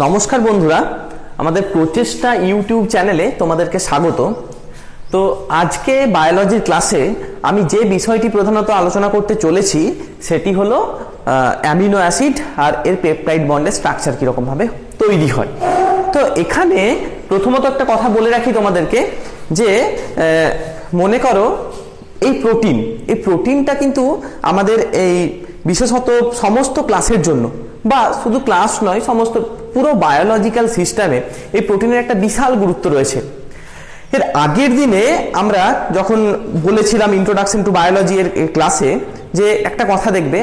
নমস্কার বন্ধুরা, আমাদের প্রচেষ্টা ইউটিউব চ্যানেলে তোমাদেরকে স্বাগত। তো আজকে বায়োলজির ক্লাসে আমি যে বিষয়টি প্রধানত আলোচনা করতে চলেছি সেটি হলো অ্যামিনো অ্যাসিড আর এর পেপটাইড বন্ডের স্ট্রাকচার কীরকম ভাবে তৈরি হয়। তো এখানে প্রথমত একটা কথা বলে রাখি তোমাদেরকে যে মনে করো এই প্রোটিনটা কিন্তু আমাদের এই বিশেষত সমস্ত ক্লাসের জন্য, বা শুধু ক্লাস নয়, সমস্ত পুরো বায়োলজিক্যাল সিস্টেমে এই প্রোটিনের একটা বিশাল গুরুত্ব রয়েছে। এর আগের দিনে আমরা যখন বলেছিলাম ইন্ট্রোডাকশন টু বায়োলজি এর ক্লাসে যে একটা কথা দেখবে,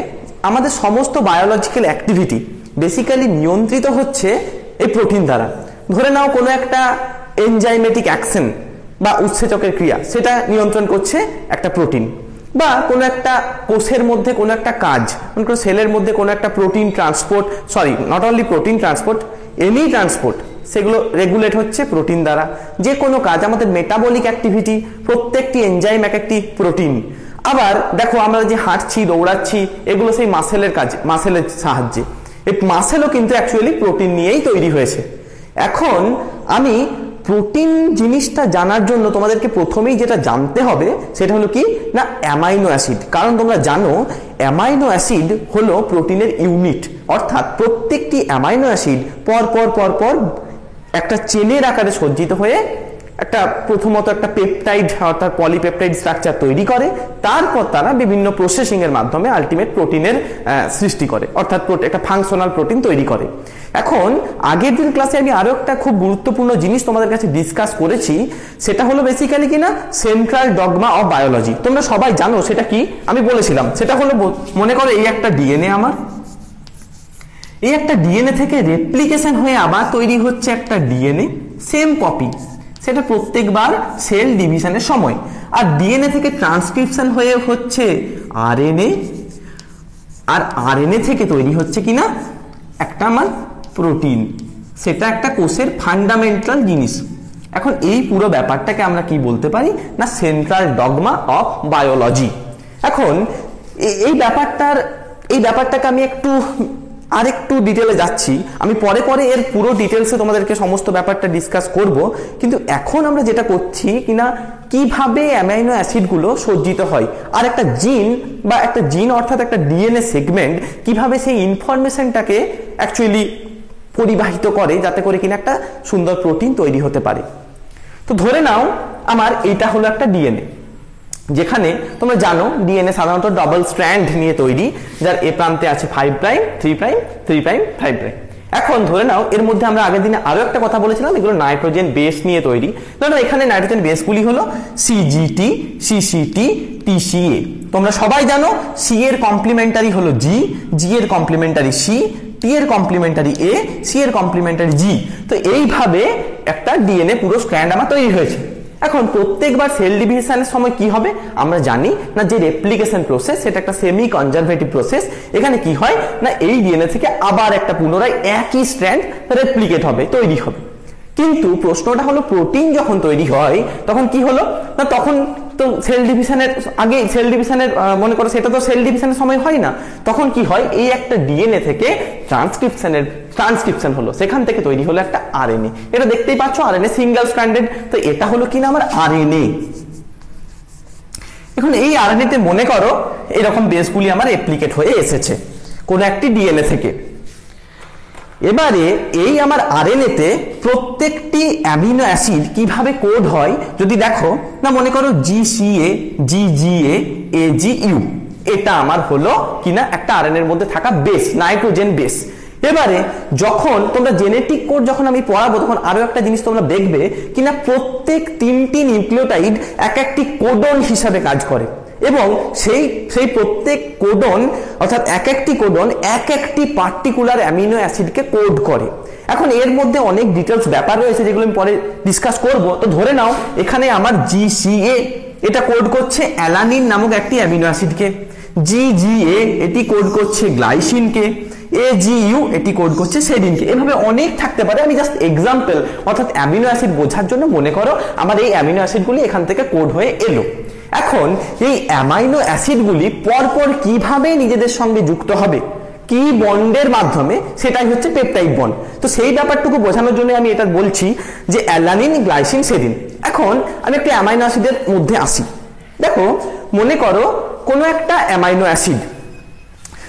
আমাদের সমস্ত বায়োলজিক্যাল অ্যাক্টিভিটি বেসিক্যালি নিয়ন্ত্রিত হচ্ছে এই প্রোটিন দ্বারা। ধরে নাও কোনো একটা এনজাইমেটিক অ্যাকশন বা উৎসেচকের ক্রিয়া, সেটা নিয়ন্ত্রণ করছে একটা প্রোটিন, বা কোনো একটা কোষের মধ্যে কোনো একটা কাজ, মনে করো সেলের মধ্যে কোনো একটা protein transport, not only protein transport, any transport, সেগুলো রেগুলেট হচ্ছে প্রোটিন দ্বারা। যে কোনো কাজ, আমাদের মেটাবলিক অ্যাক্টিভিটি, প্রত্যেকটি এনজাইম এক একটি প্রোটিন। আবার দেখো আমরা যে হাঁটছি, দৌড়াচ্ছি, এগুলো সেই মাসেলের কাজ, মাসেলের সাহায্যে। এই মাসেলও কিন্তু অ্যাকচুয়ালি প্রোটিন নিয়েই তৈরি হয়েছে। এখন আমি প্রোটিন জিনিসটা জানার জন্য তোমাদেরকে প্রথমেই যেটা জানতে হবে সেটা হলো কি না, অ্যামাইনো অ্যাসিড। কারণ তোমরা জানো অ্যামাইনো অ্যাসিড হলো প্রোটিনের ইউনিট, অর্থাৎ প্রত্যেকটি অ্যামাইনো অ্যাসিড পর পর পর পর একটা চেনের আকারে সজ্জিত হয়ে একটা প্রথমত একটা পেপটাইড অর্থাৎ পলিপেপটাইড স্ট্রাকচার তৈরি করে, তারপর তারা বিভিন্ন প্রসেসিং এর মাধ্যমে আলটিমেট প্রোটিনের সৃষ্টি করে, অর্থাৎ একটা ফাংশনাল প্রোটিন তৈরি করে। এখন আগের দিন ক্লাসে আমি আরো একটা খুব গুরুত্বপূর্ণ জিনিস তোমাদের কাছে ডিসকাস করেছি, সেটা হলো বেসিক্যালি কিনা সেন্ট্রাল ডগমা অফ বায়োলজি। তোমরা সবাই জানো সেটা কি, আমি বলেছিলাম সেটা হলো, মনে করো এই একটা ডিএনএ, আমার এই একটা ডিএনএ থেকে রেপ্লিকেশন হয়ে আবার তৈরি হচ্ছে একটা ডিএনএ, সেম কপি, সেটা প্রত্যেকবার সেল ডিভিশনের সময়। আর ডিএনএ থেকে ট্রান্সক্রিপশন হয়ে হচ্ছে আরএনএ, আর আরএনএ থেকে তৈরি হচ্ছে কিনা একটা আমার প্রোটিন, সেটা একটা কোষের ফান্ডামেন্টাল জিনিস। এখন এই পুরো ব্যাপারটাকে আমরা কি বলতে পারি না, সেন্ট্রাল ডগমা অফ বায়োলজি। এখন এই ব্যাপারটাকে আমি আরেকটু ডিটেলে যাচ্ছি, আমি পরে পরে এর পুরো ডিটেলসে তোমাদেরকে সমস্ত ব্যাপারটা ডিসকাস করব। কিন্তু এখন আমরা যেটা করছি কিনা, কিভাবে অ্যামাইনো অ্যাসিডগুলো সজ্জিত হয়, আর একটা জিন অর্থাৎ একটা ডিএনএ সেগমেন্ট কিভাবে সেই ইনফরমেশনটাকে অ্যাকচুয়ালি পরিবাহিত করে যাতে করে কিনা একটা সুন্দর প্রোটিন তৈরি হতে পারে। তো ধরে নাও আমার এইটা হলো একটা ডিএনএ, যেখানে তোমরা জানো ডিএনএ সাধারণত ডাবল স্ট্র্যান্ড নিয়ে তৈরি, যার এ প্রান্তে আছে 5 প্রাইম 3 প্রাইম 3 প্রাইম 5 প্রাইম। এখন ধরে নাও এর মধ্যে আমরা আগের দিনে আরো একটা কথা বলেছিলাম, এগুলো নাইট্রোজেন বেস নিয়ে তৈরি। ধরো এখানে নাইট্রোজেন বেসগুলি হলো সিজিটি, সিসিটি, টিসিএ। তোমরা সবাই জানো সি এর কমপ্লিমেন্টারি হলো জি, জি এর কমপ্লিমেন্টারি সি, টি এর কমপ্লিমেন্টারি এ, সি এর কমপ্লিমেন্টারি জি। তো এইভাবে একটা ডিএনএ পুরো স্ট্র্যান্ড আমার তৈরি হয়েছে। এখন প্রত্যেকবার সেল ডিভিশনের সময় কি হবে আমরা জানি না, যে রেপ্লিকেশন প্রসেস সেটা একটা সেমি কনজারভেটিভ প্রসেস। এখানে কি হয় না, এই ডিএনএ থেকে আবার একটা পুনরায় একই স্ট্র্যান্ড রেপ্লিকেট হবে, তৈরি হবে। কিন্তু প্রশ্নটা হলো প্রোটিন যখন তৈরি হয় তখন কি হলো না, তখন তো সেল ডিভিশনের আগে, সেল ডিভিশনের মনে করো সেটা তো সেল ডিভিশনের সময় হয় না, তখন কি হয়, এই একটা ডিএনএ থেকে ট্রান্সক্রিপশন হলো, সেখান থেকে তৈরি হলো একটা আরএনএ। এটা দেখতেই পাচ্ছ আরএনএ সিঙ্গেল স্ট্র্যান্ডেড, তো এটা হলো কিনা আমার আরএনএ। এখন এই আরএনএ তে মনে করো এরকম বেসগুলি আমার রেপ্লিকেট হয়ে এসেছে কোন একটি ডিএনএ থেকে। এবারে এই আমার আরএনএ তে প্রত্যেকটি অ্যামিনো অ্যাসিড কিভাবে কোড হয় যদি দেখো না, মনে করো জিসিএ, জিজিএ, এজিইউ, এটা আমার হলো কিনা একটা আরএনএ এর মধ্যে থাকা বেস, নাইট্রোজেন বেস। এবারে যখন তোমরা জেনেটিক কোড যখন আমি পড়াবো তখন আরো একটা জিনিস তোমরা দেখবে কিনা, প্রত্যেক 3টি নিউক্লিওটাইড এক একটি কোডন হিসাবে কাজ করে, এবং সেই প্রত্যেক কোডন অর্থাৎ এক একটি কোডন এক একটি পার্টিকুলার অ্যামিনো অ্যাসিডকে কোড করে। এখন এর মধ্যে অনেক ডিটেলস ব্যাপার রয়েছে যেগুলো আমি পরে ডিসকাস করব। তো ধরে নাও এখানে আমার জিসিএ, এটা কোড করছে অ্যালানিন নামক একটি অ্যামিনো অ্যাসিডকে, জিজিএ এটি কোড করছে গ্লাইসিনকে, এজিইউ এটি কোড করছে সেরিনকে। এভাবে অনেক থাকতে পারে, আমি জাস্ট এক্সাম্পল অর্থাৎ অ্যামিনো অ্যাসিড বোঝার জন্য মনে করো আমার এই অ্যামিনো অ্যাসিডগুলি এখান থেকে কোড হয়ে এলো। এখন এই অ্যামাইনো অ্যাসিডগুলি পরপর কিভাবে নিজেদের সঙ্গে যুক্ত হবে কি বন্ডের মাধ্যমে, সেটাই হচ্ছে পেপটাইড বন্ড। তো সেই ব্যাপারটুকু বোঝানোর জন্য আমি এটা বলছি যে অ্যালানিন, গ্লাইসিন, সেরিন। এখন আমি একটা অ্যামাইনো অ্যাসিডের মধ্যে আসি। দেখো, মনে করো কোনো একটা অ্যামাইনো অ্যাসিড,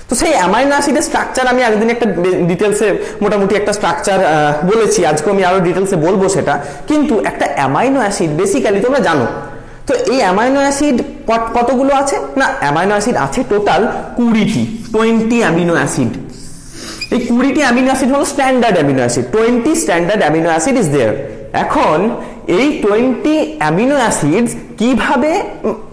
তো সেই অ্যামাইনো অ্যাসিডের স্ট্রাকচার আমি একদিন একটা ডিটেলসে মোটামুটি একটা স্ট্রাকচার বলেছি, আজকে আমি আরো ডিটেলসে বলবো সেটা। কিন্তু একটা অ্যামাইনো অ্যাসিড বেসিক্যালি তোমরা জানো, তো এই অ্যামাইনো অ্যাসিড কতগুলো আছে না, অ্যামাইনো অ্যাসিড আছে টোটাল 20 অ্যামিনো অ্যাসিড। এই 20টি অ্যামিনো অ্যাসিড হলো standard amino acid, 20 standard amino acid is there. এখন এই 20 অ্যামিনো অ্যাসিড কিভাবে,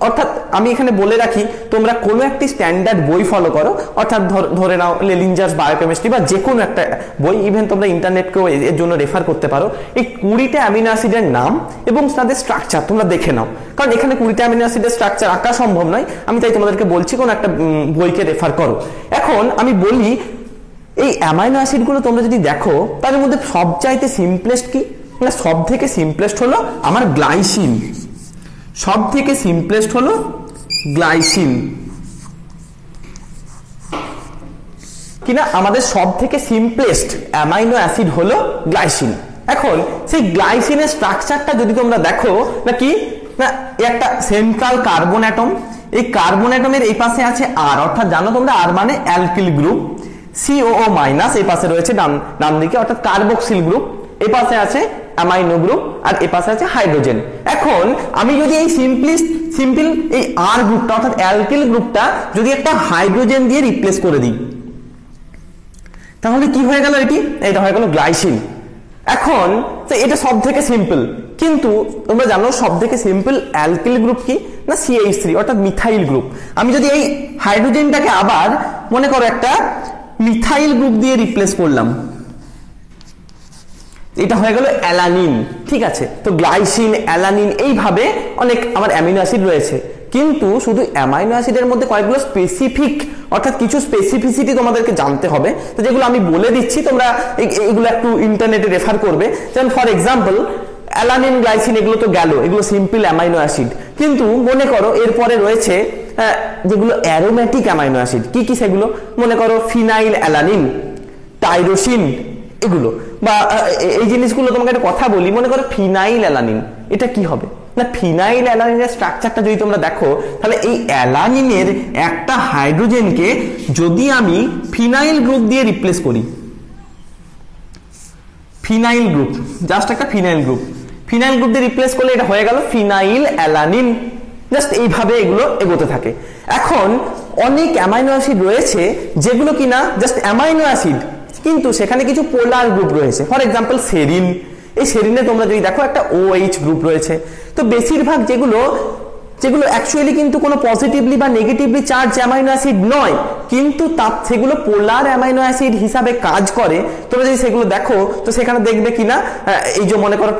অর্থাৎ আমি এখানে বলে রাখি, তোমরা কোনো একটি স্ট্যান্ডার্ড বই ফলো করো, অর্থাৎ ধরে নাও লেলিঞ্জার্স বায়োকেমিস্ট্রি বা যে কোনো একটা বই, ইভেন তোমরা ইন্টারনেটকেও এর জন্য রেফার করতে পারো। এই 20টা অ্যামিনো অ্যাসিডের নাম এবং তাদের স্ট্রাকচার তোমরা দেখে নাও, কারণ এখানে 20টা অ্যামিনো অ্যাসিডের স্ট্রাকচার আঁকা সম্ভব নয়, আমি তাই তোমাদেরকে বলছি কোনো একটা বইকে রেফার করো। এখন আমি বলি, এই অ্যামাইনো অ্যাসিডগুলো তোমরা যদি দেখো, তার মধ্যে সবচাইতে সিম্পলেস্ট কি না, সব থেকে সিম্পলেস্ট হলো আমার গ্লাইসিন। সব থেকে সিম্পলেস্ট হলো গ্লাইসিন, কিনা আমাদের সব থেকে সিম্পলেস্ট অ্যামাইনো অ্যাসিড হলো গ্লাইসিন। এখন সেই গ্লাইসিনের স্ট্রাকচারটা যদি তোমরা দেখো না, কি না, একটা সেন্ট্রাল কার্বন অ্যাটম, এই কার্বন অ্যাটমের এই পাশে আছে আর, অর্থাৎ জানো তোমরা আর মানে অ্যালকিল গ্রুপ, COO মাইনাস এই পাশে রয়েছে ডান দিকে, অর্থাৎ কার্বক্সিল গ্রুপ, এই পাশে আছে অ্যামাইনো গ্রুপ, আর এই পাশে আছে হাইড্রোজেন। এখন আমি যদি এই সিম্পল এই আর গ্রুপটা, অর্থাৎ অ্যালকিল গ্রুপটা যদি একটা হাইড্রোজেন দিয়ে রিপ্লেস করে দিই, তাহলে কি হয়ে গেল, এটা হয়ে গেল গ্লাইসিন। এখন তো এটা সব থেকে সিম্পল, কিন্তু তোমরা জানো সব থেকে সিম্পল অ্যালকিল গ্রুপ কি না, CH3 অর্থাৎ মিথাইল গ্রুপ। আমি যদি এই হাইড্রোজেনটাকে আবার মনে করো একটা মিথাইল গ্রুপ দিয়ে রিপ্লেস করলাম, এটা হয়ে গেল অ্যালানিন। ঠিক আছে, তো গ্লাইসিন, অ্যালানিন, এইভাবে অনেক আমার অ্যামিনো অ্যাসিড রয়েছে। কিন্তু শুধু অ্যামাইনো অ্যাসিডের মধ্যে কয়েকগুলো স্পেসিফিক, অর্থাৎ কিছু স্পেসিফিসিটি তোমাদেরকে জানতে হবে, তো যেগুলো আমি বলে দিচ্ছি, তোমরা এগুলো একটু ইন্টারনেটে রেফার করবে। যেমন ফর এক্সাম্পল অ্যালানিন, গ্লাইসিন, এগুলো তো গেল, এগুলো সিম্পল অ্যামাইনো অ্যাসিড। কিন্তু মনে করো এরপরে রয়েছে যেগুলো অ্যারোমেটিক অ্যামাইনো অ্যাসিড। কি কি সেগুলো? মনে করো ফিনাইল অ্যালানিন, টাইরোসিন, এগুলো। বা এই জিনিসগুলো তোমাকে একটা কথা বলি, মনে করো ফিনাইল অ্যালানিন, এটা কি হবে না, ফিনাইল অ্যালানিনের স্ট্রাকচারটা যদি তোমরা দেখো, তাহলে এই অ্যালানিনের একটা হাইড্রোজেনকে যদি আমি ফিনাইল গ্রুপ দিয়ে রিপ্লেস করি, ফিনাইল গ্রুপ, জাস্ট একটা ফিনাইল গ্রুপ দিয়ে রিপ্লেস করলে এটা হয়ে গেল ফিনাইল অ্যালানিন। জাস্ট এইভাবে এগুলো এগোতে থাকে। এখন অনেক অ্যামাইনো অ্যাসিড রয়েছে যেগুলো কিনা জাস্ট অ্যামাইনো অ্যাসিড, কিন্তু সেখানে কিছু পোলার গ্রুপ রয়েছে। ফর এক্সাম্পল সেরিন, এই সেরিনে তোমরা যদি দেখো একটা OH গ্রুপ রয়েছে। তো বেশিরভাগ যেগুলো অ্যাকচুয়ালি কিন্তু কোনো পজিটিভলি বা নেগেটিভলি চার্জ অ্যামাইনো অ্যাসিড নয়, কিন্তু সেগুলো পোলার অ্যামাইনো অ্যাসিড হিসাবে কাজ করে। তোমরা যদি সেগুলো দেখো, তো সেখানে দেখবে কিনা এই যে মনে করো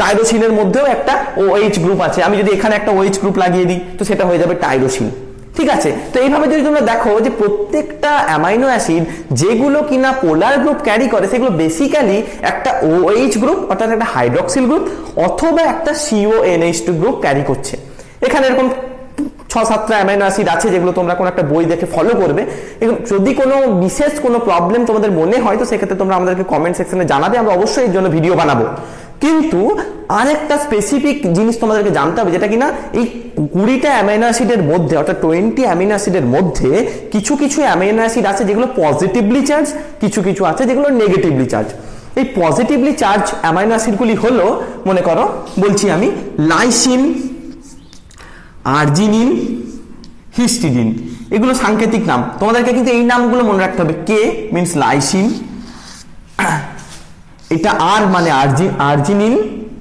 টাইরোসিনের মধ্যেও একটা OH গ্রুপ আছে। আমি যদি এখানে একটা OH গ্রুপ লাগিয়ে দিই, তো সেটা হয়ে যাবে টাইরোসিন। ঠিক আছে, তো এইভাবে যদি তোমরা দেখো যে প্রত্যেকটা অ্যামাইনো অ্যাসিড যেগুলো কিনা পোলার গ্রুপ ক্যারি করে, সেগুলো বেসিক্যালি একটা OH গ্রুপ অর্থাৎ একটা হাইড্রক্সিল গ্রুপ অথবা একটা CONH2 গ্রুপ ক্যারি করছে। এখানে এরকম 6-7টা অ্যামাইনো অ্যাসিড আছে যেগুলো তোমরা কোনো একটা বই দেখে ফলো করবে। যদি কোনো বিশেষ কোনো প্রবলেম তোমাদের মনে হয়, তো সেক্ষেত্রে তোমরা আমাদেরকে কমেন্ট সেকশনে জানাবে, আমরা অবশ্যই এর জন্য ভিডিও বানাবো। কিন্তু আরেকটা স্পেসিফিক জিনিস তোমাদেরকে জানতে হবে, যেটা কিনা এই 20টা অ্যামাইনো অ্যাসিডের মধ্যে, অর্থাৎ 20 অ্যামিনো অ্যাসিডের মধ্যে কিছু অ্যামাইনো অ্যাসিড আছে যেগুলো পজিটিভলি চার্জ, কিছু আছে যেগুলো নেগেটিভলি চার্জ। এই পজিটিভলি চার্জ অ্যামাইনো অ্যাসিডগুলি হলো, মনে করো বলছি আমি, লাইসিন, আর্জিনিন, হিস্টিডিন। এগুলো সাংকেতিক নাম, তোমাদেরকে কিন্তু এই নামগুলো মনে রাখতে হবে। কে মিন্স লাইসিন, এটা আর মানে আর্জিনিন,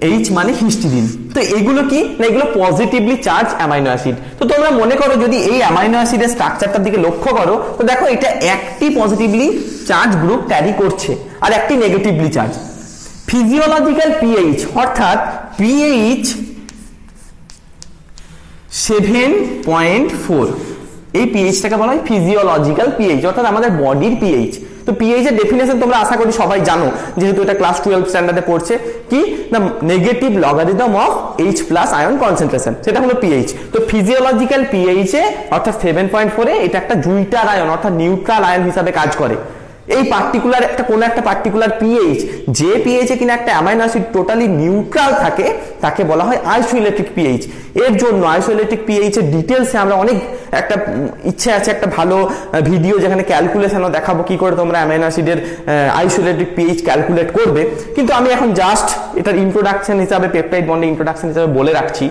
এইচ মানে হিস্টিডিন। তো এগুলো কি না, এগুলো পজিটিভলি চার্জ অ্যামাইনো অ্যাসিড। তো তোমরা মনে করো যদি এই অ্যামাইনো অ্যাসিডের স্ট্রাকচারটার দিকে লক্ষ্য করো, তো দেখো এটা একটি পজিটিভলি চার্জ গ্রুপ ক্যারি করছে আর একটি নেগেটিভলি চার্জ। ফিজিওলজিক্যাল পিএইচ অর্থাৎ পিএইচ 7.4, এই পিএইচটাকে বলা হয় ফিজিওলজিক্যাল পিএইচ, অর্থাৎ আমাদের বডির পিএইচ। তো পিএইচ এর ডেফিনেশন তোমরা আশা করি সবাই জানো, যেহেতু এটা ক্লাস 12 স্ট্যান্ডার্ডে পড়ছে, কি না negative logarithm of H plus ion concentration, সেটা হলো পিএইচ। তো ফিজিওলজিক্যাল পিএইচ এ অর্থাৎ 7.4 এ এটা একটা জুইটার আয়ন অর্থাৎ নিউট্রাল আয়ন হিসাবে কাজ করে। এই পার্টিকুলার কোন একটা পার্টিকুলার পিএইচ, যে পিএইচ এ কিনা একটা অ্যামাইনো অ্যাসিড টোটালি নিউট্রাল থাকে, তাকে বলা হয় আইসোইলেট্রিক পিএইচ। এর জন্য আইসোইলেট্রিক পিএইচ এর ডিটেইলসে আমরা অনেক একটা ইচ্ছে আছে একটা ভালো ভিডিও যেখানে ক্যালকুলেশনও দেখাবো কি করে তোমরা অ্যামাইনো অ্যাসিডের আইসোইলেট্রিক পিএইচ ক্যালকুলেট করবে। কিন্তু আমি এখন জাস্ট এটার ইন্ট্রোডাকশন হিসাবে, পেপটাইড বন্ডের ইন্ট্রোডাকশন হিসাবে বলে রাখছি,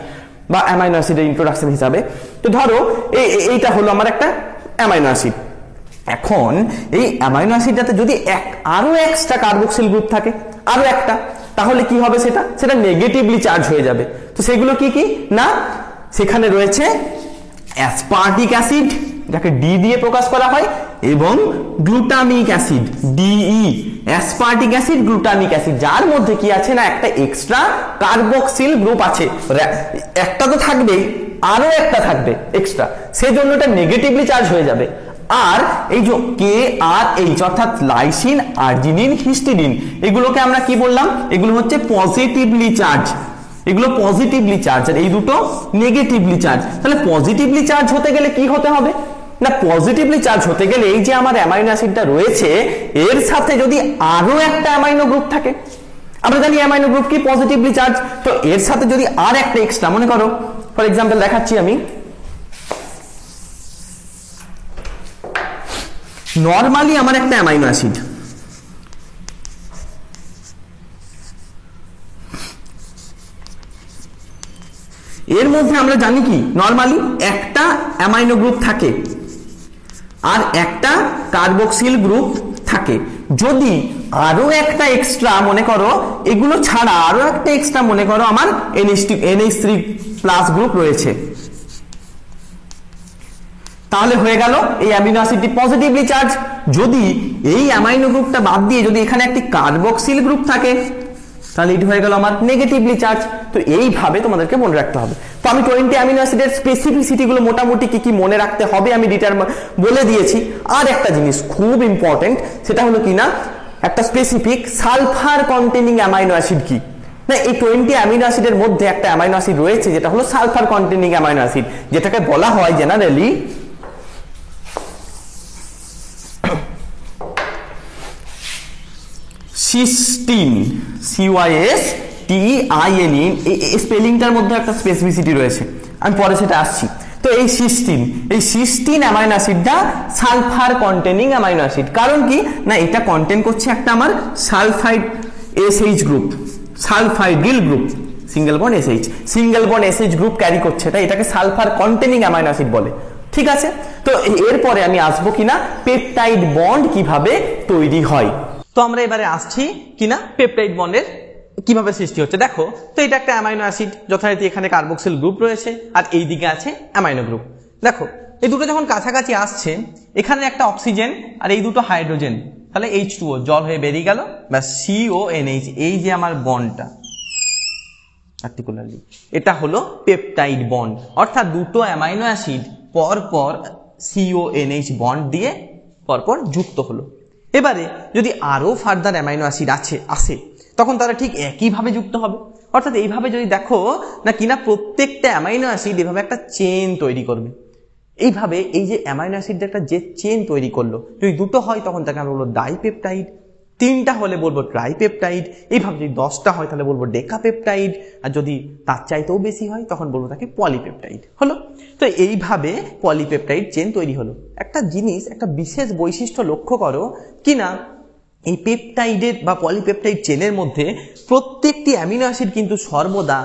বা অ্যামাইনো অ্যাসিডের ইন্ট্রোডাকশন হিসাবে। তো ধরো এইটা হলো আমার একটা অ্যামাইনো অ্যাসিড। এখন এই অ্যামাইনো অ্যাসিডটাতে যদি আরো এক্সট্রা কার্বক্সিল গ্রুপ থাকে, আরো একটা, তাহলে কি হবে, সেটা নেগেটিভলি চার্জ হয়ে যাবে। তো সেগুলো কি কি না, সেখানে রয়েছে অ্যাসপার্টিক অ্যাসিড, যাকে ডি দিয়ে প্রকাশ করা হয়, এবং গ্লুটামিক অ্যাসিড, ডিই, অ্যাসপার্টিক অ্যাসিড, গ্লুটামিক অ্যাসিড, যার মধ্যে কি আছে না একটা এক্সট্রা কার্বক্সিল গ্রুপ আছে। একটা তো থাকবেই, আরো একটা থাকবে এক্সট্রা, সেজন্য এটা নেগেটিভলি চার্জ হয়ে যাবে। আর এই যে কে আর এইচ অর্থাৎ লাইসিন, আর্জিনিন, হিস্টিডিন, এগুলোকে আমরা কি বললাম, এগুলো হচ্ছে পজিটিভলি চার্জ, এগুলো পজিটিভলি চার্জ, আর এই দুটো নেগেটিভলি চার্জ। তাহলে পজিটিভলি চার্জ হতে গেলে কি হতে হবে না, পজিটিভলি চার্জ হতে গেলে এই যে আমার অ্যামাইনো অ্যাসিডটা রয়েছে এর সাথে যদি আরো একটা অ্যামাইনো গ্রুপ থাকে, আমরা জানি অ্যামাইনো গ্রুপ কি পজিটিভলি চার্জ, তো এর সাথে যদি আর একটা এক্সট্রা, মনে করো ফর এক্সাম্পল দেখাচ্ছি আমি, নরমালি আমার একটা অ্যামাইনো অ্যাসিড, এর মধ্যে আমরা জানি কি নরমালি একটা অ্যামাইনো গ্রুপ থাকে আর একটা কার্বক্সিল গ্রুপ থাকে। যদি আরো একটা এক্সট্রা, মনে করো এগুলো ছাড়া আরো একটা এক্সট্রা, মনে করো আমার NH3 প্লাস গ্রুপ রয়েছে, তাহলে হয়ে গেল এই অ্যামিনো অ্যাসিডটি পজিটিভলি চার্জ। যদি এই অ্যামাইনো গ্রুপটা বাদ দিয়ে যদি এখানে একটি কার্বক্সিল গ্রুপ থাকে, তাহলে এটি হয়ে গেল আমার নেগেটিভলি চার্জ। তো এইভাবে তোমাদেরকে মনে রাখতে হবে। তো আমি 20 অ্যামিনো অ্যাসিডের স্পেসিফিসিটি গুলো মোটামুটি কি কি মনে রাখতে হবে আমি বলে দিয়েছি। আর একটা জিনিস খুব ইম্পর্টেন্ট, সেটা হলো কি না একটা specific sulphur containing amino acid কি না, এই 20 অ্যামিনো অ্যাসিডের মধ্যে একটা অ্যামাইনো অ্যাসিড রয়েছে যেটা হলো সালফার কন্টেনিং অ্যামাইনো অ্যাসিড, যেটাকে বলা হয় জেনারেলি সিস্টিন, CYSTEIN। এই স্পেলিংটার মধ্যে একটা স্পেসিফিসিটি রয়েছে, আমি পরে সেটা আসছি। তো এই সিস্টিন অ্যামাইনো অ্যাসিডটা সালফার কন্টেনিং অ্যামাইনো অ্যাসিড। কারণ কি না এটা কন্টেন করছে একটা আমার sulphide SH group, sulphydryl group, single bond SH group carry করছে, এটাকে সালফার কন্টেনিং অ্যামাইনো অ্যাসিড বলে। ঠিক আছে, তো এরপরে আমি আসবো কিনা পেপটাইড বন্ড কিভাবে তৈরি হয়। তো আমরা এবারে আসছি কিনা পেপটাইড বন্ডের কিভাবে সৃষ্টি হচ্ছে। দেখো, তো এটা একটা অ্যামাইনো অ্যাসিড, যথারীতি এখানে কার্বক্সিল গ্রুপ রয়েছে আর এই দিকে আছে অ্যামাইনো গ্রুপ। দেখো এই দুটো যখন কাছাকাছি আসছে, এখানে একটা অক্সিজেন আর এই দুটো হাইড্রোজেন, তাহলে H2O জল হয়ে বেরিয়ে গেল, বা CONH, এই যে আমার বন্ডটা পার্টিকুলারলি, এটা হলো পেপটাইড বন্ড। অর্থাৎ দুটো অ্যামাইনো অ্যাসিড পরপর CONH বন্ড দিয়ে পরপর যুক্ত হলো। এবারে যদি আরো ফার্দার অ্যামাইনো অ্যাসিড আসে তখন তারা ঠিক একইভাবে যুক্ত হবে। অর্থাৎ এইভাবে যদি দেখো না কিনা প্রত্যেকটা অ্যামাইনো অ্যাসিড এভাবে একটা চেন তৈরি করবে। এইভাবে এই যে অ্যামাইনো অ্যাসিডটা একটা যে চেন তৈরি করলো, যদি দুটো হয় তখন তাকে আমরা বলবো ডাইপেপটাইড, 3টা হলে বলবো ট্রাইপেপটাইড, এইভাবে যদি 10টা হয় তাহলে বলবো ডেকাপেপটাইড, আর যদি তার চাইতেও বেশি হয় তখন বলবো তাকে পলিপেপটাইড। হলো, তো এইভাবে পলিপেপটাইড চেন তৈরি হলো। একটা জিনিস, একটা বিশেষ বৈশিষ্ট্য লক্ষ্য করো কিনা, এই পেপটাইডের বা পলিপেপটাইড চেনের মধ্যে প্রত্যেকটি অ্যামিনো অ্যাসিড কিন্তু সর্বদা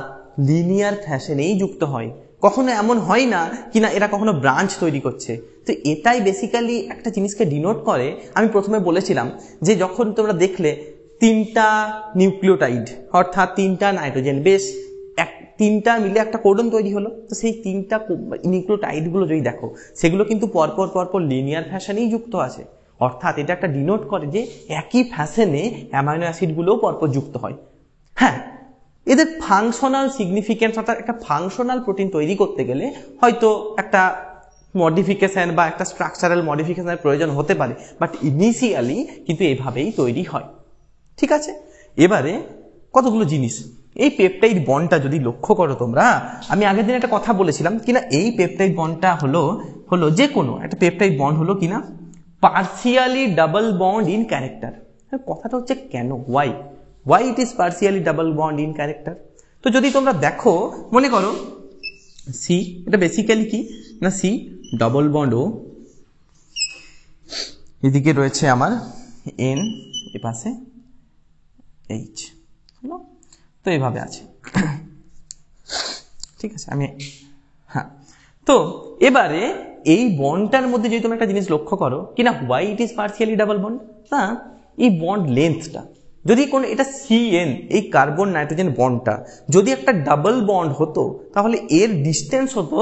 লিনিয়ার ফ্যাশনেই যুক্ত হয়। কখনো এমন হয় না কিনা এরা কখনো ব্রাঞ্চ তৈরি করছে। তো এটাই বেসিক্যালি একটা জিনিসকে ডিনোট করে। আমি প্রথমে বলেছিলাম যে যখন তোমরা দেখলে 3টা নিউক্লিওটাইড অর্থাৎ 3টা নাইট্রোজেন বেস 3টা মিলে একটা কোডন তৈরি হলো, তো সেই 3টা নিউক্লিওটাইড গুলো যদি দেখো সেগুলো কিন্তু পরপর লিনিয়ার ফ্যাশনেই যুক্ত আছে। অর্থাৎ এটা একটা ডিনোট করে যে একই ফ্যাশনে অ্যামাইনো অ্যাসিড গুলোও পরপর যুক্ত হয়। হ্যাঁ, এদের ফাংশনাল সিগনিফিকেন্স অর্থাৎ একটা ফাংশনাল প্রোটিন তৈরি করতে গেলে হয়তো একটা মডিফিকেশন বা একটা স্ট্রাকচারাল মডিফিকেশনের প্রয়োজন হতে পারে, বাট ইনিশিয়ালি কিন্তু এভাবেই তৈরি হয়। ঠিক আছে, এবারে কতগুলো জিনিস, এই পেপটাইড বন্ডটা যদি লক্ষ্য করো তোমরা, আমি আগের দিন একটা কথা বলেছিলাম কিনা, এই পেপটাইড বন্ডটা হলো যে কোনো একটা পেপটাইড বন্ড হলো কিনা partially double bond in character. কথাটা হচ্ছে কেন, why it is partially double bond in character. তো যদি তোমরা দেখো, মনে করো সি, এটা বেসিক্যালি কি না, সি ডবল বন্ড ও, এদিকে রয়েছে আমার এন, এ পাশে এইচ, তো এইভাবে আছে। ঠিক আছে, আমি হ্যাঁ, তো এবারে এই বন্ডটার মধ্যে যদি তুমি একটা জিনিস লক্ষ্য করো কিনা, why it is partially double bond, না এই বন্ড লেন্থটা যদি কোনো, এটা সিএন, এই কার্বন নাইট্রোজেন বন্ডটা যদি একটা ডাবল বন্ড হতো, তাহলে এর ডিস্টেন্স হতো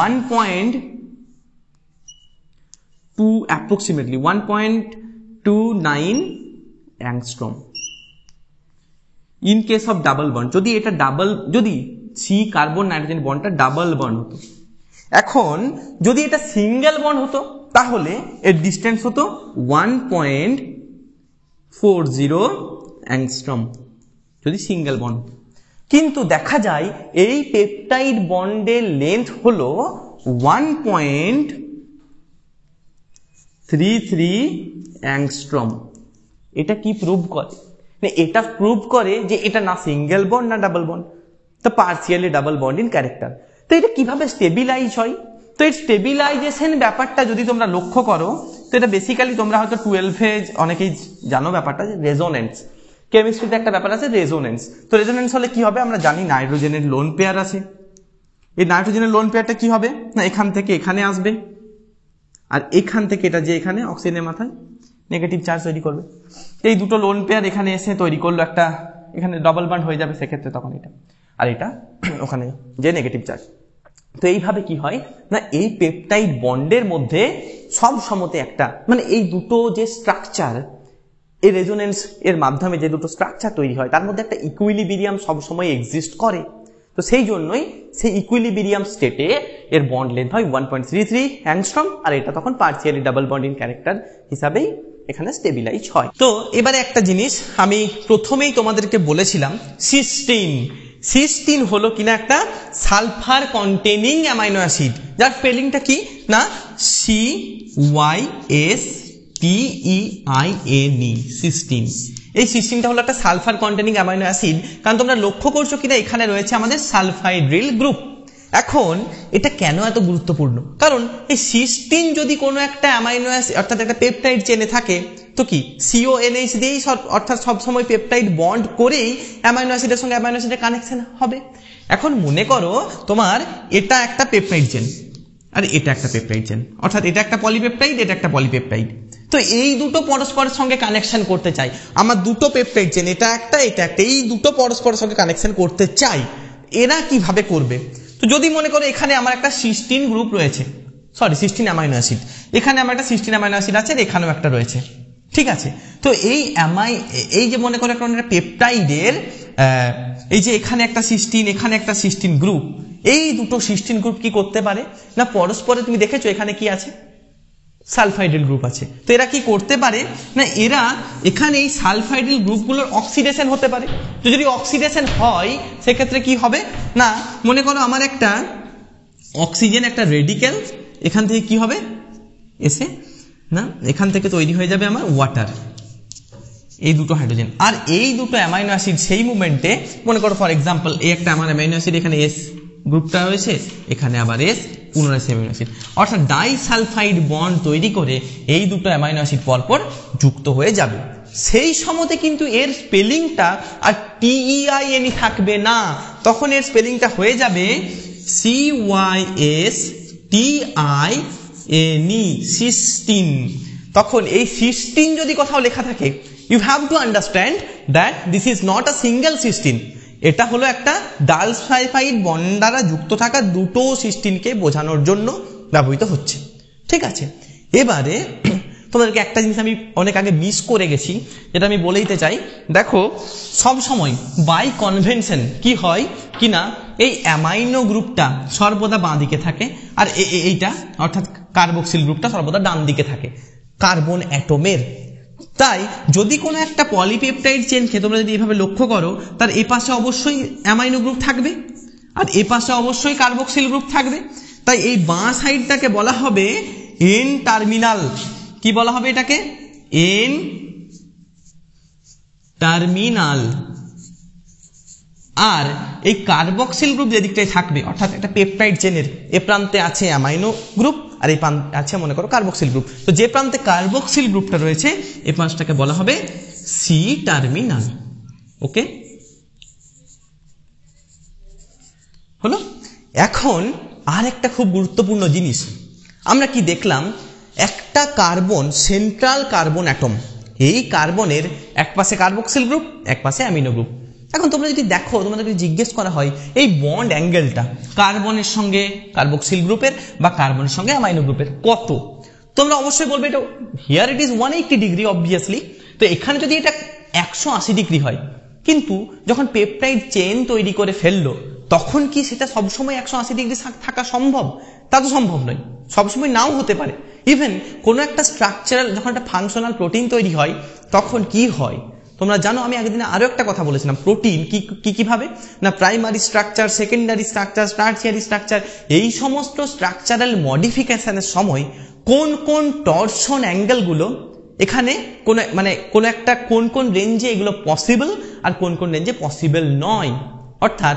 1.2 approximately 1.29 angstrom in case of double bond. যদি এটা ডাবল, যদি সি কার্বন নাইট্রোজেন বন্ডটা ডাবল বন্ড হতো। এখন যদি এটা সিঙ্গেল বন্ড হতো, তাহলে এর ডিস্টেন্স হতো 1.40 অ্যাংস্ট্রম, যদি সিঙ্গেল বন্ড। কিন্তু দেখা যায় এই পেপটাইড বন্ডের লেন্থ হলো 1.33 অ্যাংস্ট্রম। এটা কি প্রুভ করে? এটা প্রুভ করে যে এটা না সিঙ্গেল বন্ড না ডাবল বন্ড, তো partially double bond in character. তো এটা কিভাবে স্টেবিলাইজ হয়? তো এই স্টেবিলাইজেশন ব্যাপারটা যদি তোমরা লক্ষ্য করো, তো এটা বেসিক্যালি তোমরা হয়তো 12-এ অনেকেই জানো ব্যাপারটা, যে রেজোনেন্স। কেমিস্ট্রিতে একটা ব্যাপার আছে রেজোনেন্স। তো রেজোনেন্স হলে কি হবে? আমরা জানি নাইট্রোজেনের লোন পেয়ার আছে, এই নাইট্রোজেনের লোন পেয়ারটা কি হবে না, এখান থেকে এখানে আসবে, আর এখান থেকে এটা যে এখানে অক্সিজেনের মাথায় নেগেটিভ চার্জ তৈরি করবে। এই দুটো লোন পেয়ার এখানে এসে তৈরি করলো একটা, এখানে ডবল বন্ড হয়ে যাবে সেক্ষেত্রে, তখন এটা আর এটা ওখানে যে নেগেটিভ চার্জ। তো এইভাবে কি হয় না, এই পেপটাইড বন্ডের মধ্যে সব সময়তে একটা, মানে এই দুটো যে স্ট্রাকচার, এই রেজোনেন্স এর মাধ্যমে যে দুটো স্ট্রাকচার তৈরি হয়, তার মধ্যে একটা ইকুইলিব্রিয়াম সবসময় এক্সিস্ট করে। তো সেই জন্যই সেই ইকুইলিব্রিয়াম স্টেটে এর বন্ড লেন্থ হয় 1.33 অ্যাংস্ট্রম, আর এটা তখন partially double bond in character হিসাবেই এখানে স্টেবিলাইজ হয়। তো এবারে একটা জিনিস আমি প্রথমেই তোমাদেরকে বলেছিলাম, সিস্টিন হলো কিনা একটা সালফার কন্টেনিং অ্যামাইনো অ্যাসিড, যার স্পেলিংটা কি না CYSTEINE, সিস্টিন। এই সিস্টিনটা হলো একটা সালফার কন্টেনিং অ্যামাইনো অ্যাসিড, কারণ তোমরা লক্ষ্য করছো কিনা এখানে রয়েছে আমাদের সালফাইড্রিল গ্রুপ। এখন এটা কেন এত গুরুত্বপূর্ণ? কারণ এই সিস্টিন যদি কোনো একটা অ্যামাইনো অ্যাসিড অর্থাৎ একটা পেপটাইড চেনে থাকে, তো কি CONH দিয়েই অর্থাৎ সবসময় পেপটাইড বন্ড করেই অ্যামাইনো অ্যাসিডের সঙ্গে অ্যামাইনো অ্যাসিডের কানেকশন হবে। এখন মনে করো তোমার এটা একটা পেপটাইড চেন আর এটা একটা পেপটাইড চেন, অর্থাৎ এটা একটা পলিপেপটাইড, এটা একটা পলিপেপটাইড। তো এই দুটো পরস্পরের সঙ্গে কানেকশন করতে চাই, আমার দুটো পেপটাইড চেন, এটা একটা এটা একটা, এই দুটো পরস্পরের সঙ্গে কানেকশন করতে চাই। এরা কিভাবে করবে? তো যদি মনে করো এখানে আমার একটা সিস্টিন গ্রুপ রয়েছে, সিস্টিন অ্যামাইনো অ্যাসিড, এখানে আমার একটা সিস্টিন অ্যামাইনো অ্যাসিড আছে, এখানেও একটা রয়েছে, ঠিক আছে। তো এই যে মনে করো একটা পেপটাইডের এই যে এখানে একটা সিস্টিন, এখানে একটা সিস্টিন গ্রুপ, এই দুটো সিস্টিন গ্রুপ কি করতে পারে না, পরস্পরে তুমি দেখেছো এখানে কি আছে, সালফাইডাল গ্রুপ আছে। তো এরা কি করতে পারে না, এরা এখানে এই সালফাইডাল গ্রুপগুলোর অক্সিডেশন হতে পারে। তো যদি অক্সিডেশন হয় সেক্ষেত্রে কি হবে না, মনে করো আমার একটা অক্সিজেন একটা রেডিক্যাল, এখান থেকে কি হবে এসে না, এখান থেকে তৈরি হয়ে যাবে আমার ওয়াটার, এই দুটো হাইড্রোজেন আর এই দুটো অ্যামাইনো অ্যাসিড সেই মুভমেন্টে, মনে করো ফর এক্সাম্পল এই একটা আমার অ্যামাইনো অ্যাসিড, এখানে এস গ্রুপটা রয়েছে, এখানে আবার এস, পুনরায় অ্যামাইনো অ্যাসিড, অর্থাৎ ডাইসালফাইড বন্ড তৈরি করে এই দুটো অ্যামাইনো অ্যাসিড পরপর যুক্ত হয়ে যাবে। সেই সময়তে কিন্তু এর স্পেলিংটা আর TEINE থাকবে না, তখন এর স্পেলিংটা হয়ে যাবে CYSTINE, সিস্টিন। তখন এই সিস্টিন যদি কোথাও লেখা থাকে, you have to understand that this is not a single cysteine, এটা হলো একটা ডাইসালফাইড বন্ড দ্বারা যুক্ত থাকা দুটো সিস্টিনকে বোঝানোর জন্য ব্যবহৃত হচ্ছে, ঠিক আছে। এবারে তোমাদেরকে একটা জিনিস আমি অনেক আগে মিস করে গেছি, যেটা আমি বলে দিতে চাই। দেখো সব সময় বাই কনভেনশন কি হয় কিনা এই অ্যামাইনো গ্রুপটা সর্বদা বাঁ দিকে থাকে, আর এইটা অর্থাৎ কার্বক্সিল গ্রুপটা সর্বদা ডান দিকে থাকে কার্বন অ্যাটমের। তাই যদি কোনো একটা পলিপেপটাইড চেনকে তোমরা যদি এইভাবে লক্ষ্য করো, তার এ পাশে অবশ্যই অ্যামাইনো গ্রুপ থাকবে আর এ পাশে অবশ্যই কার্বক্সিল গ্রুপ থাকবে। তাই এই বাঁ সাইডটাকে বলা হবে এন টার্মিনাল। কি বলা হবে এটাকে? N terminal. আর এই কার্বক্সিল গ্রুপ যেদিকটায় থাকবে, অর্থাৎ একটা পেপটাইড চেনের এ প্রান্তে আছে অ্যামাইনো গ্রুপ আর এই প্রান্তে আছে মনে করো কার্বক্সিল গ্রুপ, তো যে প্রান্তে কার্বক্সিল গ্রুপটা রয়েছে এই পাশটাকে বলা হবে সি টার্মিনাল। ওকে, হলো? এখন আর একটা খুব গুরুত্বপূর্ণ জিনিস আমরা কি দেখলাম, একটা কার্বন সেন্ট্রাল কার্বন অ্যাটম, এই কার্বনের এক পাশে কার্বক্সিল গ্রুপ এক পাশে অ্যামিনো গ্রুপ। এখন তোমরা যদি দেখো, তোমাদের যদি জিজ্ঞেস করা হয় এই বন্ড অ্যাঙ্গেলটা কার্বনের সঙ্গে কার্বক্সিল গ্রুপের বা কার্বনের সঙ্গে অ্যামাইনো গ্রুপের কত, তোমরা অবশ্যই বলবে এটা here it is 180 degree obviously. তো এখানে যদি এটা 180 ডিগ্রি হয়, কিন্তু যখন পেপটাইড চেন তৈরি করে ফেললো তখন কি সেটা সবসময় 180 ডিগ্রি থাকা সম্ভব? তা তো সম্ভব নয়, সবসময় নাও হতে পারে। ইভেন কোনো একটা স্ট্রাকচারাল যখন একটা ফাংশনাল প্রোটিন তৈরি হয় তখন কি হয় তোমরা জানো? আমি আগের দিনে আরো একটা কথা বলেছিলাম, প্রোটিন কিভাবে না primary structure, secondary structure, tertiary structure, এই সমস্ত স্ট্রাকচারাল মডিফিকেশনের সময় কোন কোন টরশন অ্যাঙ্গেলগুলো এখানে কোন রেঞ্জে এগুলো পসিবল আর কোন কোন রেঞ্জে পসিবল নয়। অর্থাৎ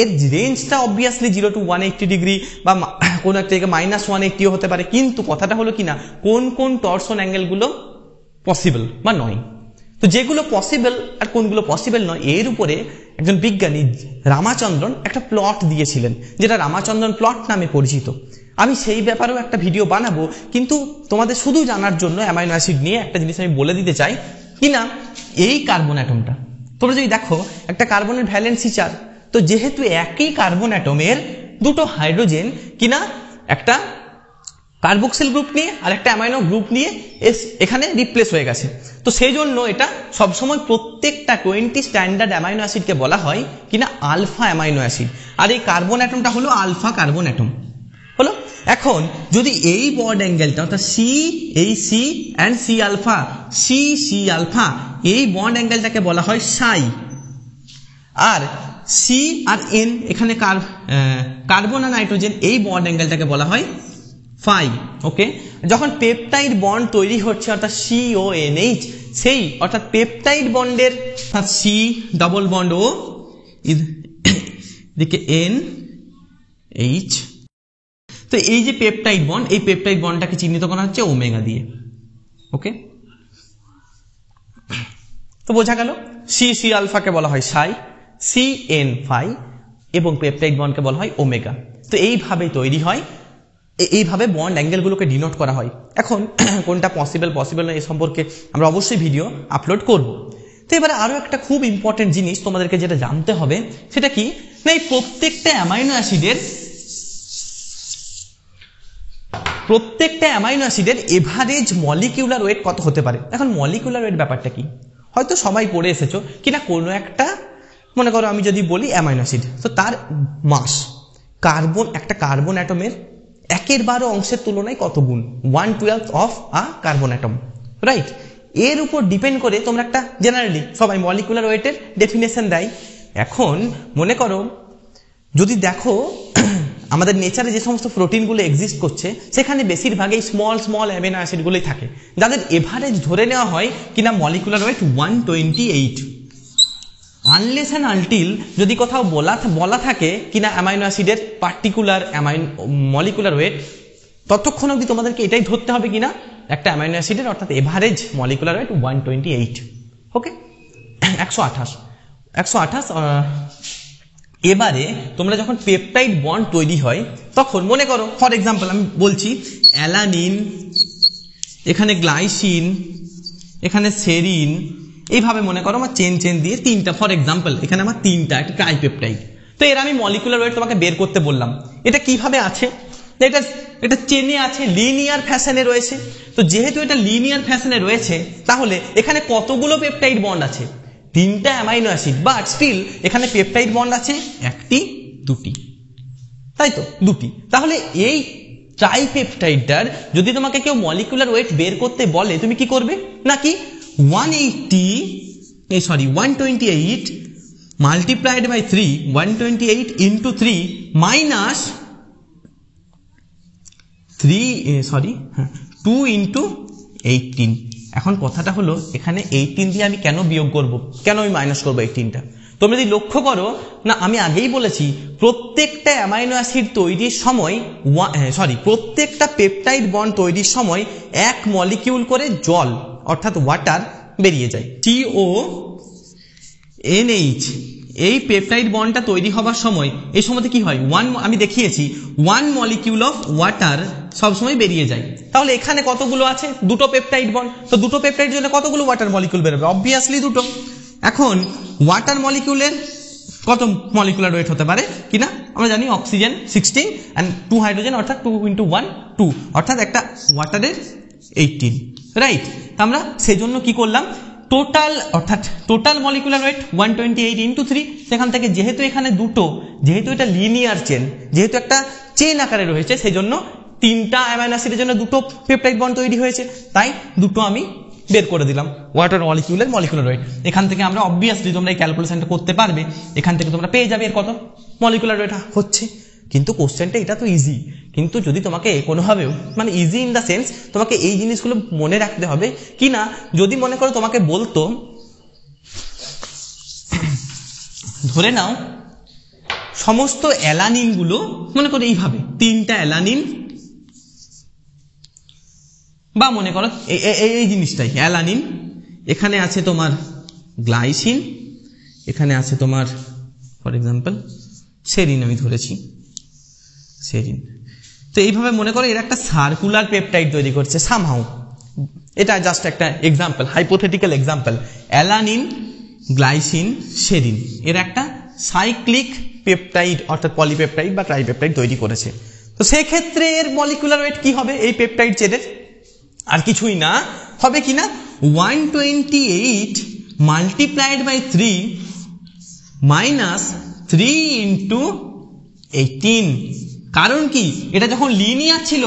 এর রেঞ্জটা অবভিয়াসলি 0 to 180 ডিগ্রি বা কোন একটা জায়গায় -180 হতে পারে, কিন্তু কথাটা হলো কিনা কোন কোন টরশন অ্যাঙ্গেলগুলো পসিবল বা নয়। তো যেগুলো পসিবল আর কোনগুলো পসিবল নয় এর উপরে একজন বিজ্ঞানী রামাচন্দ্রন একটা প্লট দিয়েছিলেন, যেটা রামাচন্দ্রন প্লট নামে পরিচিত। আমি সেই ব্যাপারেও একটা ভিডিও বানাবো, কিন্তু তোমাদের শুধু জানার জন্য অ্যামাইনো অ্যাসিড নিয়ে একটা জিনিস আমি বলে দিতে চাই কিনা, এই কার্বন অ্যাটমটা তোমরা যদি দেখো একটা কার্বনের ভ্যালেন্সি 4, তো যেহেতু একই কার্বন অ্যাটমের দুটো হাইড্রোজেন কিনা একটা কার্বক্সিল গ্রুপ নিয়ে আর একটা অ্যামাইনো গ্রুপ নিয়ে এখানে রিপ্লেস হয়ে গেছে, তো সেই জন্য এটা সবসময় প্রত্যেকটা 20 স্ট্যান্ডার্ড অ্যামাইনো অ্যাসিডকে বলা হয় কিনা আলফা অ্যামাইনো অ্যাসিড, আর এই কার্বন অ্যাটমটা হলো আলফা কার্বন অ্যাটম। হলো? এখন যদি এই বন্ড অ্যাঙ্গেলটা অর্থাৎ সি, এই C and C alpha, C alpha, এই বন্ড অ্যাঙ্গেলটাকে বলা হয় সাই, আর সি আর এন এখানে কার্বন আর নাইট্রোজেন, এই বন্ড অ্যাঙ্গেলটাকে বলা হয় ফাই। ওকে, যখন পেপটাইড বন্ড তৈরি হচ্ছে অর্থাৎ CONH, সেই অর্থাৎ পেপটাইড বন্ডের সি ডবল বন্ড ও দিকে NH, তো এই যে পেপটাইড বন্ড, এই পেপটাইড বন্ডটাকে চিহ্নিত করা হচ্ছে ওমেগা দিয়ে। ওকে, তো বোঝা গেল সি আলফাকে বলা হয় সাই, CN ফাই এবং পেপটাইড বন্ডকে বলা হয় ওমেগা। তো এইভাবে তৈরি হয়, এইভাবে বন্ড অ্যাঙ্গেলগুলোকে ডিনোট করা হয়। এখন কোনটা পসিবল না এ সম্পর্কে আমরা অবশ্যই ভিডিও আপলোড করব। তো এবারে আরো একটা খুব ইম্পর্টেন্ট জিনিস তোমাদেরকে যেটা জানতে হবে সেটা কি না, এই প্রত্যেকটা অ্যামাইনো অ্যাসিডের এভারেজ মলিকিউলার ওয়েট কত হতে পারে। এখন মলিকিউলার ওয়েট ব্যাপারটা কি হয়তো সবাই পড়ে এসেছো কিনা, কোনো একটা মনে করো আমি যদি বলি অ্যামাইনো অ্যাসিড, তো তার মাস একটা কার্বন অ্যাটমের 1/12 অংশের তুলনায় কত গুণ, 1/12 of a carbon atom, right? এর উপর ডিপেন্ড করে তোমরা একটা জেনারেলি সবাই মলিকুলার ওয়েটের ডেফিনেশন দেয়। এখন মনে করো যদি দেখো আমাদের নেচারে যে সমস্ত প্রোটিনগুলো এক্সিস্ট করছে সেখানে বেশিরভাগই স্মল অ্যামিনো অ্যাসিডগুলোই থাকে, যাদের এভারেজ ধরে নেওয়া হয় কিনা molecular weight 128। Unless and until যদি কোথাও বলা থাকে কিনা অ্যামাইনো অ্যাসিডের পার্টিকুলার মলিকুলার ওয়েট, ততক্ষণ অবধি তোমাদেরকে এটাই ধরতে হবে কিনা একটা অ্যামাইনো অ্যাসিডের অর্থাৎ এভারেজ মলিকুলার ওয়েট 128। ওকে, 128। এবারে তোমরা যখন পেপটাইড বন্ড তৈরি হয় তখন মনে করো ফর এক্সাম্পল আমি বলছি অ্যালানিন, এখানে গ্লাইসিন, এখানে সেরিন, এইভাবে মনে করো আমার চেন দিয়ে তিনটা, ফর এক্সাম্পল এখানে আমার তিনটা একটা ট্রাইপেপটাইড, তো এর আমি মলিকুলার ওয়েট তোমাকে বের করতে বললাম। এটা কিভাবে আছে, এটা এটা চেনে আছে, লিনিয়ার ফ্যাশনে রয়েছে। তো যেহেতু এটা লিনিয়ার ফ্যাশনে রয়েছে, তাহলে এখানে কতগুলো পেপটাইড বন্ড আছে? 3টা অ্যামাইনো অ্যাসিড, বাট স্টিল এখানে পেপটাইড বন্ড আছে 1টি 2টি, তাই তো 2টি। তাহলে এই ট্রাইপেপটাইডটার যদি তোমাকে কেউ মলিকুলার ওয়েট বের করতে বলে, তুমি কি করবে? নাকি 128 multiplied by 3, 128 into 3 minus 2 into 18। এখন কথাটা হলো এখানে 18 দিয়ে আমি কেন বিয়োগ করব, কেন আমি মাইনাস করবো 18টা? তোমরা যদি লক্ষ্য করো না, আমি আগেই বলেছি প্রত্যেকটা অ্যামাইনো অ্যাসিড তৈরির সময় প্রত্যেকটা পেপটাইড বন্ড তৈরির সময় 1 মলিকিউল করে জল অর্থাৎ ওয়াটার বেরিয়ে যায়। CONH এই পেপটাইড বন্ডটা তৈরি হবার সময় এই সময়তে কি হয়? আমি দেখিয়েছি 1 মলিকিউল অফ ওয়াটার সবসময় বেরিয়ে যায়। তাহলে এখানে কতগুলো আছে? 2টো পেপটাইড বন্ড। তো 2টো পেপটাইড জন্য কতগুলো ওয়াটার মলিকিউল বেরোবে? অবভিয়াসলি 2টো। এখন ওয়াটার মলিকিউলের কত মলিকুলার ওয়েট হতে পারে কিনা আমরা জানি, অক্সিজেন 16 অ্যান্ড 2 হাইড্রোজেন, অর্থাৎ 2 into 1 2, অর্থাৎ একটা ওয়াটারের 18, রাইট? আমরা সেজন্য কি করলাম, টোটাল মলিকুলার ওয়েট 128 into 3। সেখান থেকে যেহেতু এখানে দুটো, যেহেতু এটা লিনিয়ার চেন, যেহেতু একটা চেন আকারে রয়েছে, সেই জন্য 3টা অ্যামাইনো অ্যাসিডের জন্য 2টো পেপটাইড বন্ড তৈরি হয়েছে, তাই 2টো আমি বের করে দিলাম ওয়াটার মলিকিউলের মলিকুলার ওয়েট। এখান থেকে আমরা অবভিয়াসলি, তোমরা এই ক্যালকুলেশনটা করতে পারবে, এখান থেকে তোমরা পেয়ে যাবে এর কত মলিকুলার ওয়েট হচ্ছে। কিন্তু কোশ্চেনটা এটা তো ইজি, কিন্তু যদি তোমাকে কোনোভাবেও, মানে ইজি ইন দ্য সেন্স, তোমাকে এই জিনিসগুলো মনে রাখতে হবে কি না, যদি মনে করো তোমাকে বলতো, ধরে নাও সমস্ত অ্যালানিন গুলো মনে করো এইভাবে 3টা অ্যালানিন, বা মনে করো এই জিনিসটাই অ্যালানিন, এখানে আছে তোমার গ্লাইসিন, এখানে আছে তোমার ফর এক্সাম্পল সেরিন, আমি ধরেছি সেরিন। তো এইভাবে মনে করো এর একটা সার্কুলার পেপটাইড তৈরি করছে সামহাউ। এটা জাস্ট একটা example, hypothetical example. Alanine, glycine, serine এর একটা সাইক্লিক পেপটাইড অর্থাৎ পলিপেপটাইড বা ট্রাইপেপটাইড তৈরি করেছে। তো সেক্ষেত্রে এর মলিকুলার ওয়েট কি হবে এই পেপটাইড চেনের? আর কিছুই না, হবে কিনা 128 multiplied by 3 minus 3 into 18। কারণ কি, এটা যখন লিনিয়ার ছিল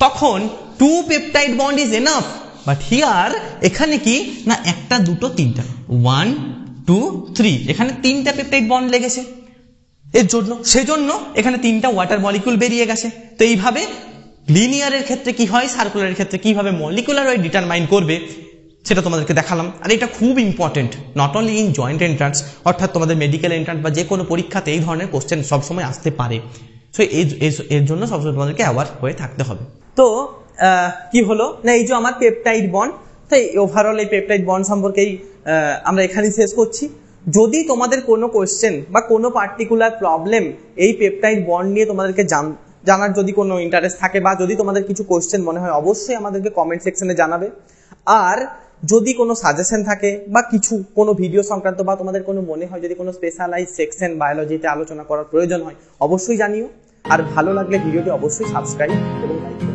তখন 2 peptide bond is enough, but here এখানে কি না, 1টা 2টো 3টা, 1 2 3, এখানে 3টা পেপটাইড বন্ড লেগেছে এর জন্য, সেজন্য এখানে 3টা ওয়াটার মলিকিউল বেরিয়ে গেছে। তো এইভাবে লিনিয়ারের ক্ষেত্রে কি হয়, সার্কুলারের ক্ষেত্রে কিভাবে মলিকুলার ওয়েট ডিটারমাইন করবে সেটা তোমাদেরকে দেখালাম। আর এটা খুব important, not only in joint entrance, অর্থাৎ তোমাদের মেডিকেল এন্ট্রান্স বা যে কোনো পরীক্ষাতে এই ধরনের কোশ্চেন সবসময় আসতে পারে। সো এর জন্য সবসময় তোমাদেরকে অ্যাওয়ার হয়ে থাকতে হবে। তো কি হলো না, এই যে আমার পেপটাইড বন্ড, তাই ওভারঅল এই পেপটাইড বন্ড সম্পর্কেই আমরা এখানেই শেষ করছি। যদি তোমাদের কোনো কোশ্চেন বা কোনো পার্টিকুলার প্রবলেম এই পেপটাইড বন্ড নিয়ে তোমাদেরকে জানার যদি কোনো ইন্টারেস্ট থাকে, বা যদি তোমাদের কিছু কোশ্চেন মনে হয়, অবশ্যই আমাদেরকে কমেন্ট সেকশনে জানাবে। আর যদি কোনো সাজেশন থাকে বা কোনো ভিডিও সংক্রান্ত, বা তোমাদের কোনো মনে হয় যদি কোনো স্পেশালাইজ সেকশন বায়োলজিতে আলোচনা করার প্রয়োজন হয়, অবশ্যই জানিও। আর ভালো লাগলে ভিডিওটি অবশ্যই সাবস্ক্রাইব এবং লাইক